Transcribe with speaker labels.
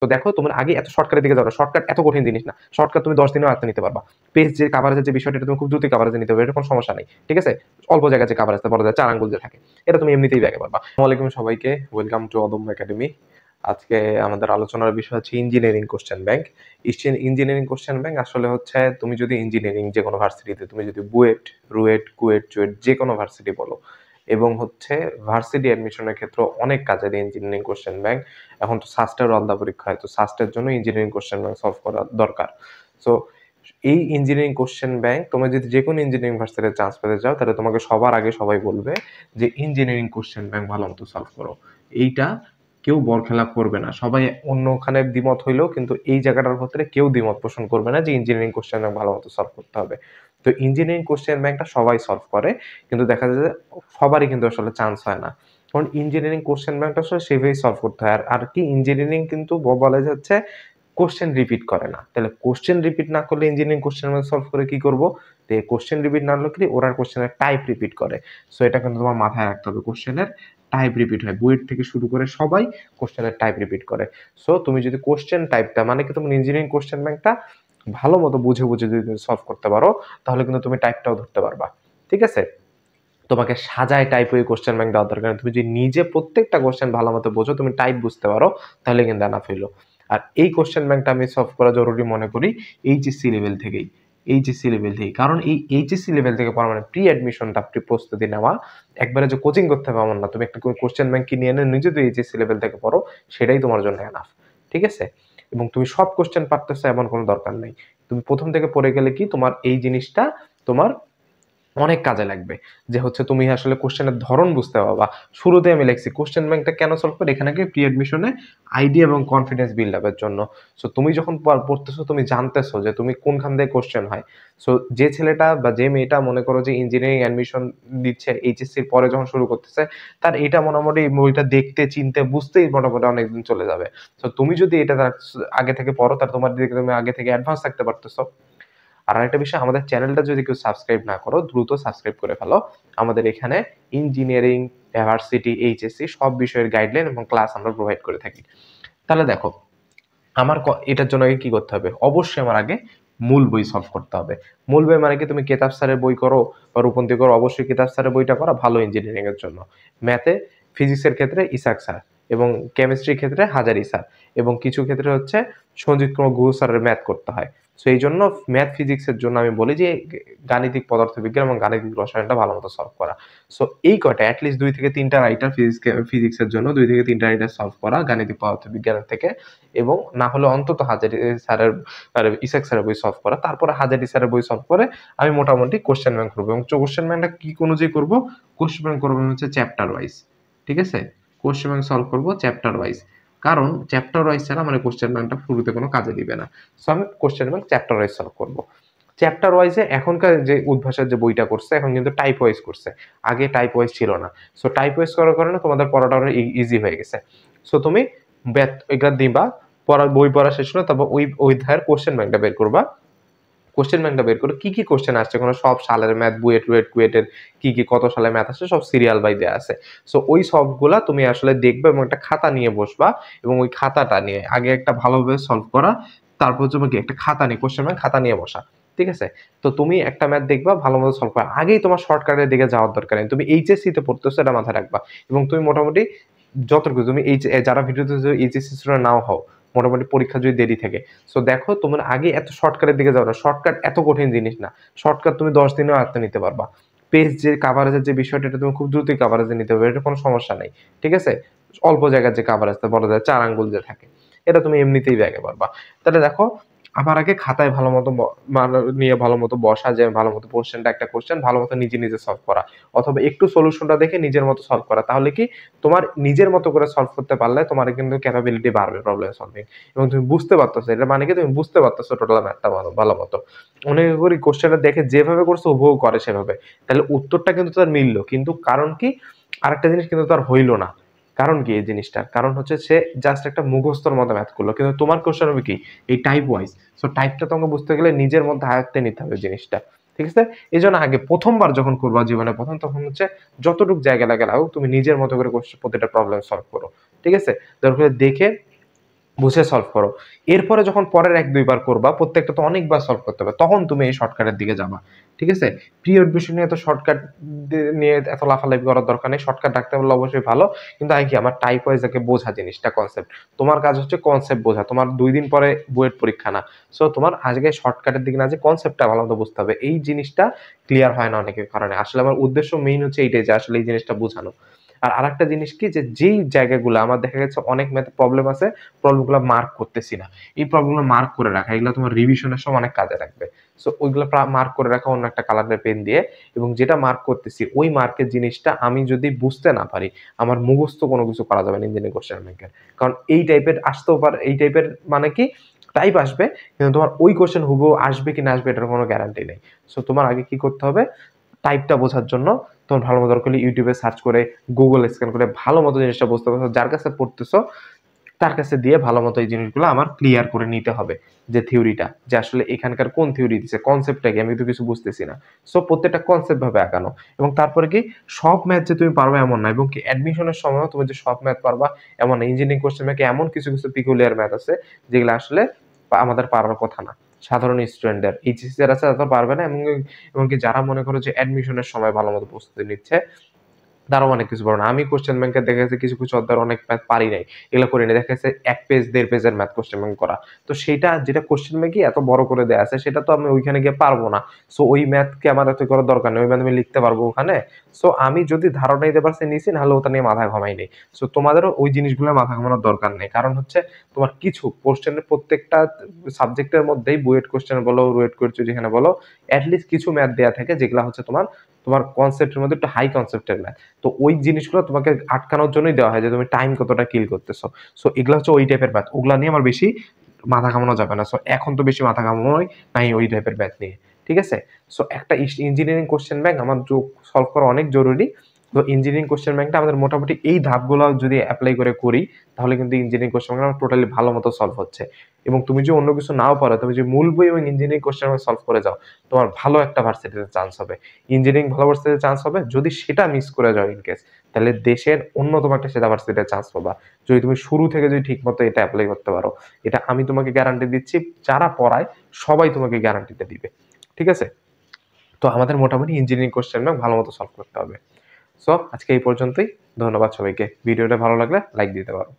Speaker 1: তো দেখো তোমার আগে এত শর্টকাটের দিকে যাও না, শর্টকাট এত কঠিন জিনিস না, শর্টকাট তুমি 10 দিনেও আয়ত্তে নিতে পারবা। পেজ যে কাভারেজের যে বিষয়টা, এটা তুমি খুব দ্রুত কাভারেজে নিতে পারবে, এটা কোনো সমস্যা নেই, ঠিক আছে। অল্প জায়গায় যে কাভারেজটা বলা যায় 4 আঙ্গুল যে থাকে, এটা তুমি এমনিতেই ব্যাগে পারবা। আসসালামু আলাইকুম সবাইকে, ওয়েলকাম টু অদম্য একাডেমি। আজকে আমাদের আলোচনার বিষয় হচ্ছে engineering question bank. Engineering question bank আসলে হচ্ছে, তুমি যদি ইঞ্জিনিয়ারিং যে কোনো ভার্সিটিতে, তুমি যদি বুয়েট, রুয়েট, কুয়েট, চুয়েট যে কোনো ভার্সিটি বলো, এবং হচ্ছে ভার্সিটি অ্যাডমিশনের ক্ষেত্রে অনেক কাজে দেয় ইঞ্জিনিয়ারিং কোশ্চেন ব্যাংক। এখন তো সাস্টের আলাদা পরীক্ষা হয়, তো সাস্টের জন্য ইঞ্জিনিয়ারিং কোশ্চেন ব্যাংক সলভ করা দরকার। সো এই ইঞ্জিনিয়ারিং কোশ্চেন ব্যাংক, তোমরা যদি যে কোনো ইঞ্জিনিয়ারিং ভার্সিটিতে চান্স পেতে চাও, তাহলে তোমাকে সবার আগে সবাই বলবে যে ইঞ্জিনিয়ারিং কোশ্চেন ব্যাংক ভালো মতো সলভ করো। এইটা কেউ বরখেলাপ করবে না, সবাই অন্যখানে দ্বিমত হইলেও কিন্তু এই জায়গাটার ক্ষেত্রে কেউ দ্বিমত পোষণ করবে না যে ইঞ্জিনিয়ারিং কোশ্চেন ব্যাংক ভালো মতো সলভ করতে হবে। তো ইঞ্জিনিয়ারিং কোশ্চেন ব্যাংকটা সবাই সলভ করে, কিন্তু দেখা যায় যে সবারই কিন্তু আসলে চান্স হয় না। কারণ ইঞ্জিনিয়ারিং কোশ্চেন ব্যাংকটা আসলে সেভাবেই সলভ করতে হয়। আর কি ইঞ্জিনিয়ারিং কিন্তু বলা যাচ্ছে কোশ্চেন রিপিট করে না। তাহলে কোশ্চেন রিপিট না করলে ইঞ্জিনিয়ারিং কোশ্চেন ব্যাংক সলভ করে কি করব? তো কোশ্চেন রিপিট না হলে কি ওরা কোশ্চেনের টাইপ রিপিট করে। সো এটা কিন্তু তোমার মাথায় রাখতে হবে, কোশ্চেনের টাইপ রিপিট হয়। বুয়েট থেকে শুরু করে সবাই কোশ্চেনের টাইপ রিপিট করে। সো তুমি যদি কোশ্চেন টাইপটা, মানে কি তুমি ইঞ্জিনিয়ারিং কোশ্চেন ব্যাংকটা ভালো মতো বুঝে বুঝে যদি সলভ করতে পারো, তাহলে কিন্তু তুমি টাইপটাও ধরতে পারবা, ঠিক আছে। তোমাকে সাজায় টাইপ ওই কোশ্চেন ব্যাংক দেওয়ার দরকার নেই। তুমি যদি নিজে প্রত্যেকটা কোশ্চেন ভালো মতো বোঝো, তুমি টাইপ বুঝতে পারো, তাহলে কিন্তু এনাফ হইলো। আর এই কোশ্চেন ব্যাংকটা আমি সলভ করা জরুরি মনে করি এইচএসসি লেভেল থেকেই। এইচএসসি লেভেল থেকেই, কারণ এই এইচএসসি লেভেল থেকে পড়া মানে প্রি অ্যাডমিশনটা, প্রি প্রস্তুতি নেওয়া। একবারে যে কোচিং করতে হবে এমন না, তুমি একটা কোশ্চেন ব্যাংক কিনে এনে নিজে যদি এইচএসসি লেভেল থেকে পড়ো, সেটাই তোমার জন্য এনাফ, ঠিক আছে। এবং তুমি সব কোশ্চেন পারতেছো এমন কোনো দরকার নেই। তুমি প্রথম থেকে পড়ে গেলে কি তোমার এই জিনিসটা তোমার অনেক কাজে লাগবে, যে হচ্ছে তুমি আসলে কোশ্চেনের ধরন বুঝতে পারবা। শুরুতে আমি লিখছি কোশ্চেন ব্যাংকটা কেন সলভ করে, এখানে কি প্রি অ্যাডমিশনে আইডিয়া এবং কনফিডেন্স বিল্ড আপের জন্য। সো তুমি যখন পড়তেছো, তুমি জানতেছো যে তুমি কোনখান থেকে কোশ্চেন হয়। সো যে ছেলেটা বা যে মেয়েটা মনে করো যে ইঞ্জিনিয়ারিং অ্যাডমিশন দিচ্ছে এইচএসসির পরে যখন শুরু করতেছে, তার এটা মোটামুটি বইটা দেখতে চিনতে বুঝতেই মোটামুটি অনেকদিন চলে যাবে। তো তুমি যদি এটা আগে থেকে পড়ো, তার তোমার দিকে তুমি আগে থেকে অ্যাডভান্স থাকতে পারতেছো। আর আরেকটা বিষয়, আমাদের চ্যানেলটা যদি কেউ সাবস্ক্রাইব না করো, দ্রুত সাবস্ক্রাইব করে ফেলো। আমাদের এখানে ইঞ্জিনিয়ারিং, ভার্সিটি, এইচএসসি সব বিষয়ের গাইডলাইন এবং ক্লাস আমরা প্রোভাইড করে থাকি। তাহলে দেখো, আমার এটার জন্য আগে কি করতে হবে? অবশ্যই আমার আগে মূল বই সলভ করতে হবে। মূল বই মানে কি, তুমি কেতাব স্যারের বই করো বা রূপন্তি করো, অবশ্যই কেতাব স্যারের বইটা করা ভালো ইঞ্জিনিয়ারিং এর জন্য। ম্যাথে, ফিজিক্সের ক্ষেত্রে ইসাক স্যার, এবং কেমিস্ট্রির ক্ষেত্রে হাজারি স্যার, এবং কিছু ক্ষেত্রে হচ্ছে সঞ্জিত কুমার গুহ স্যারের ম্যাথ করতে হয়। সো এই জন্য ম্যাথ ফিজিক্সের জন্য আমি বলি যে গাণিতিক পদার্থবিজ্ঞান এবং গাণিতিক রসায়নটা ভালো মতো সলভ করা। সো এই কয়টা অ্যাটলিস্ট 2 থেকে 3টা রাইটার ফিজিক্সের জন্য 2 থেকে 3টা রাইটার সলভ করা গাণিতিক পদার্থবিজ্ঞানের থেকে, এবং না হলে অন্তত হাজারি স্যারের আর ইসাক স্যারের বই সলভ করা। তারপরে হাজারি স্যারের বই সলভ করে আমি মোটামুটি কোশ্চেন ব্যাংক করবো, এবং কোশ্চেন ব্যাংকটা কি অনুযায়ী করবো? কোশ্চেন ব্যাংক করবো হচ্ছে চ্যাপ্টার ওয়াইজ, ঠিক আছে। কোশ্চেন ব্যাংক সলভ করবো চ্যাপ্টার ওয়াইজ, কারণ চ্যাপ্টার ওয়াইজ ছাড়া মানে কোশ্চেন ব্যাংকটা শুরুতে কোনো কাজে দিবে না। সো আমি question bank chapter wise solve করবো। চ্যাপ্টার ওয়াইজে এখনকার যে উদ্ভাসের যে বইটা করছে, এখন কিন্তু টাইপ ওয়াইজ করছে, আগে টাইপ ওয়াইজ ছিল না। সো টাইপ ওয়াইজ করার কারণে তোমাদের পড়াটা অনেক ইজি হয়ে গেছে। সো তুমি এটা দিবা, বই পড়া শেষ হলো, তারপর ওই অধ্যায়ের কোশ্চেন ব্যাংকটা বের করবা। কোশ্চেন ব্যাংকটা বের করে কি কি কোশ্চেন আসছে, কোনো সব সালের ম্যাথ, বুয়েট রুয়েট কুয়েটের কি কি কত সালে ম্যাথ আসছে, সব সিরিয়াল বাই দেয়া আছে। সো ওই সবগুলা তুমি আসলে দেখবে এবং একটা খাতা নিয়ে বসবা, এবং ওই খাতাটা নিয়ে আগে একটা ভালোভাবে সলভ করা। তারপর তোমাকে একটা খাতা নিয়ে কোশ্চেন ব্যাংক খাতা নিয়ে বসা, ঠিক আছে। তো তুমি একটা ম্যাথ দেখবা ভালো মতো সলভ করা, আগেই তোমার শর্টকাটের দিকে যাওয়ার দরকার নেই। তুমি এইচএসসি তে পড়তেছো, এটা মাথায় রাখবা। এবং তুমি মোটামুটি যতটুকু তুমি যারা ভিডিওতে এইচএসসি স্টুডেন্ট নাও হও, মোটামুটি পরীক্ষা যদি দেরি থাকে, সো দেখো তোমার আগে এত শর্টকাটের দিকে যাও না, শর্টকাট এত কঠিন জিনিস না, শর্টকাট তুমি 10 দিনেও আয়ত্তে নিতে পারবা। পেজ যে কাভারেজের যে বিষয়টা, এটা তুমি খুব দ্রুতই কাভারেজে নিতে পারবে, এটা কোনো সমস্যা নাই, ঠিক আছে। অল্প জায়গার যে কাভারেজটা বলা যায় 4 আঙ্গুল যে থাকে, এটা তুমি এমনিতেই ব্যাগে পারবা। তাহলে দেখো, আমার আগে খাতায় ভালো মতো নিয়ে ভালো মতো বসা, যে ভালো মতো কোশ্চেনটা, একটা কোশ্চেন ভালো মতো নিজে নিজে সলভ করা, অথবা একটু সলিউশনটা দেখে নিজের মতো সলভ করা। তাহলে কি তোমার নিজের মতো করে সলভ করতে পারলে তোমার কিন্তু ক্যাপাবিলিটি বাড়বে প্রবলেম সলভিং, এবং তুমি বুঝতে পারতেছো। এটা মানে কি তুমি বুঝতে পারতেছো টোটাল ম্যাথটা ভালো মতো। অনেকে করি কোশ্চেনটা দেখে যেভাবে করছে হুবহু করে সেভাবে, তাহলে উত্তরটা কিন্তু তার মিললো, কিন্তু কারণ কি, আরেকটা জিনিস কিন্তু তার হইলো না। কারণ কি এই জিনিসটার কারণ হচ্ছে, সে জাস্ট একটা মুখস্থর মতো ম্যাথ করলো, কিন্তু তোমার কোশ্চেন হবে কি এই টাইপ ওয়াইজ। সো টাইপটা তোমাকে বুঝতে গেলে নিজের মধ্যে আয়ত্তে নিতে হবে জিনিসটা, ঠিক আছে। এই জন্য আগে প্রথমবার যখন করবা জীবনে প্রথম, তখন হচ্ছে যতটুকু জায়গা লাগে লাগুক, তুমি নিজের মতো করে প্রতিটা প্রবলেম সলভ করো, ঠিক আছে। দরকার দেখে বুঝে সলভ করো। এরপরে যখন পরের ১-২ বার করবা, প্রত্যেকটা তো অনেকবার সলভ করতে হবে। তখন তুমি এই শর্টকাটের দিকে যাবা। ঠিক আছে? পিরিয়ড বিষয় নিয়ে এত শর্টকাট নিয়ে এত লাফালাফি করার দরকার নেই। শর্টকাট রাখতে পারলে অবশ্যই ভালো। কিন্তু আগে কি আমার টাইপ ওয়াইজ আগে বোঝা জিনিসটা কনসেপ্ট। তোমার কাজ হচ্ছে কনসেপ্ট বোঝা। তোমার ২ দিন পরে বুয়েট পরীক্ষা না। সো তোমার আজকে শর্টকাটের দিকে না যে কনসেপ্টটা ভালোমতো বুঝতে হবে। এই জিনিসটা ক্লিয়ার হয় না অনেকের কারণে। আসলে আমার উদ্দেশ্য মেইন হচ্ছে এইটাই যে আসলে এই জিনিসটা বোঝানো। আর আরেকটা জিনিস কি যে যেই জায়গাগুলো আমার দেখা গেছে অনেক ম্যাথে প্রবলেম আছে, প্রবলেমগুলো মার্ক করতেছি না। এই প্রবলেমগুলো মার্ক করে রাখা, এগুলো তোমার রিভিশনের সময় অনেক কাজে লাগবে। সো ওইগুলো মার্ক করে রাখা অন্য একটা কালারের পেন দিয়ে, এবং যেটা মার্ক করতেছি ওই মার্কের জিনিসটা আমি যদি বুঝতে না পারি, আমার মুখস্থ কোনো কিছু করা যাবে না ইঞ্জিনিয়ারিং কোশ্চেন ব্যাংকের। কারণ এই টাইপের আসতেও পারে, এই টাইপের মানে কি টাইপ আসবে, কিন্তু তোমার ওই কোশ্চেন হুবহু আসবে কি না আসবে এটার কোনো গ্যারান্টি নেই। সো তোমার আগে কি করতে হবে, টাইপটা বোঝার জন্য তোমার ভালো মতো দরকার হলে ইউটিউবে সার্চ করে, গুগল স্ক্যান করে ভালো মতো জিনিসটা বুঝতে পারছো, যার কাছে পড়তেছো তার কাছে দিয়ে ভালো মতো এই জিনিসগুলো আমার ক্লিয়ার করে নিতে হবে। যে থিওরিটা, যে আসলে এখানকার কোন থিওরি দিছে, কনসেপ্টটা কি, আমি তো কিছু বুঝতেছি না। সো প্রত্যেকটা কনসেপ্ট ভাবে আগানো, এবং তারপরে কি সব ম্যাথ যে তুমি পারবে এমন না, এবং কি অ্যাডমিশনের সময়ও তুমি যে সব ম্যাথ পারবা এমন না। ইঞ্জিনিয়ারিং কোশ্চেন ব্যাংকে এমন কিছু কিছু পিকুলিয়ার ম্যাথ আছে যেগুলো আসলে আমাদের পারার কথা না। সাধারণ স্টুডেন্টদের এইচএসসি যারা আছে তারা পারবে না, এবং এমনকি যারা মনে করো যে অ্যাডমিশনের সময় ভালো মতো প্রস্তুতি নিচ্ছে তারাও অনেক কিছু পারো না। আমি কোশ্চেন ব্যাংকে দেখা গেছে কিছু কিছু অধ্যায়ের অনেক ম্যাথ পারি নাই, এগুলো করি নাই, দেখা গেছে ১ পেজ ১.৫ পেজের ম্যাথ কোশ্চেন ব্যাংক করা। তো সেইটা যেটা কোশ্চেন ব্যাংকে এত বড় করে দেয়া আছে সেটা তো আমি ওইখানে গিয়ে পারবো না। সো ওই ম্যাথকে আমার এত করার দরকার নেই, ওই ম্যাথ আমি লিখতে পারবো ওখানে। সো আমি যদি ধারণা নিতে পারছি নিছি, নাহলে ওটা নিয়ে মাথা ঘামাই নেই। সো তোমাদেরও ওই জিনিসগুলো মাথা ঘামানোর দরকার নেই, কারণ হচ্ছে তোমার কিছু কোশ্চেনের প্রত্যেকটা সাবজেক্টের মধ্যেই বুয়েট কোশ্চেন বলো, রুয়েট কোশ্চেন যেখানে বলো, এটলিস্ট কিছু ম্যাথ দেয়া থাকে যেগুলো হচ্ছে তোমার তোমার কনসেপ্টের মধ্যে একটু হাই কনসেপ্টের ম্যাথ। তো ওই জিনিসগুলো তোমাকে আটকানোর জন্যই দেওয়া হয় যে তুমি টাইম কতটা কিল করতেছো। সো এগুলা হচ্ছে ওই টাইপের ম্যাথ, ওগুলা নিয়ে আমার বেশি মাথা ঘামানো যাবে না। সো এখন তো বেশি মাথা ঘামানোই নাই ওই টাইপের ম্যাথ নিয়ে। ঠিক আছে? সো একটা ইঞ্জিনিয়ারিং কোশ্চেন ব্যাংক আমার সলভ করা অনেক জরুরি। তো ইঞ্জিনিয়ারিং কোশ্চেন ব্যাংকটা আমাদের মোটামুটি এই ধাপগুলো যদি এপ্লাই করে করি, তাহলে কিন্তু ইঞ্জিনিয়ারিং কোশ্চেন ব্যাংক আমার টোটালি ভালো মতো সলভ হচ্ছে। এবং তুমি যদি অন্য কিছু নাও পারো, তুমি যদি মূল বই এবং ইঞ্জিনিয়ারিং কোশ্চেন ব্যাংক সলভ করে যাও, তোমার ভালো একটা ভার্সিটিতে চান্স হবে। ইঞ্জিনিয়ারিং ভালো ভার্সিটিতে চান্স হবে। যদি সেটা মিস করে যাও ইন কেস, তাহলে দেশের অন্যতম একটা সেরা ভার্সিটিতে চান্স পাবা। যদি তুমি শুরু থেকে যদি ঠিকমতো এটা এপ্লাই করতে পারো। এটা আমি তোমাকে গ্যারান্টি দিচ্ছি, যারা পড়ায় সবাই তোমাকে গ্যারান্টিটা দিবে। ঠিক আছে? তো আমাদের মোটামুটি ইঞ্জিনিয়ারিং কোশ্চেন ব্যাংক ভালো মতো সলভ করতে হবে। সো আজকে এই পর্যন্তই। ধন্যবাদ সবাইকে। ভিডিওটা ভালো লাগলে লাইক দিতে পারো।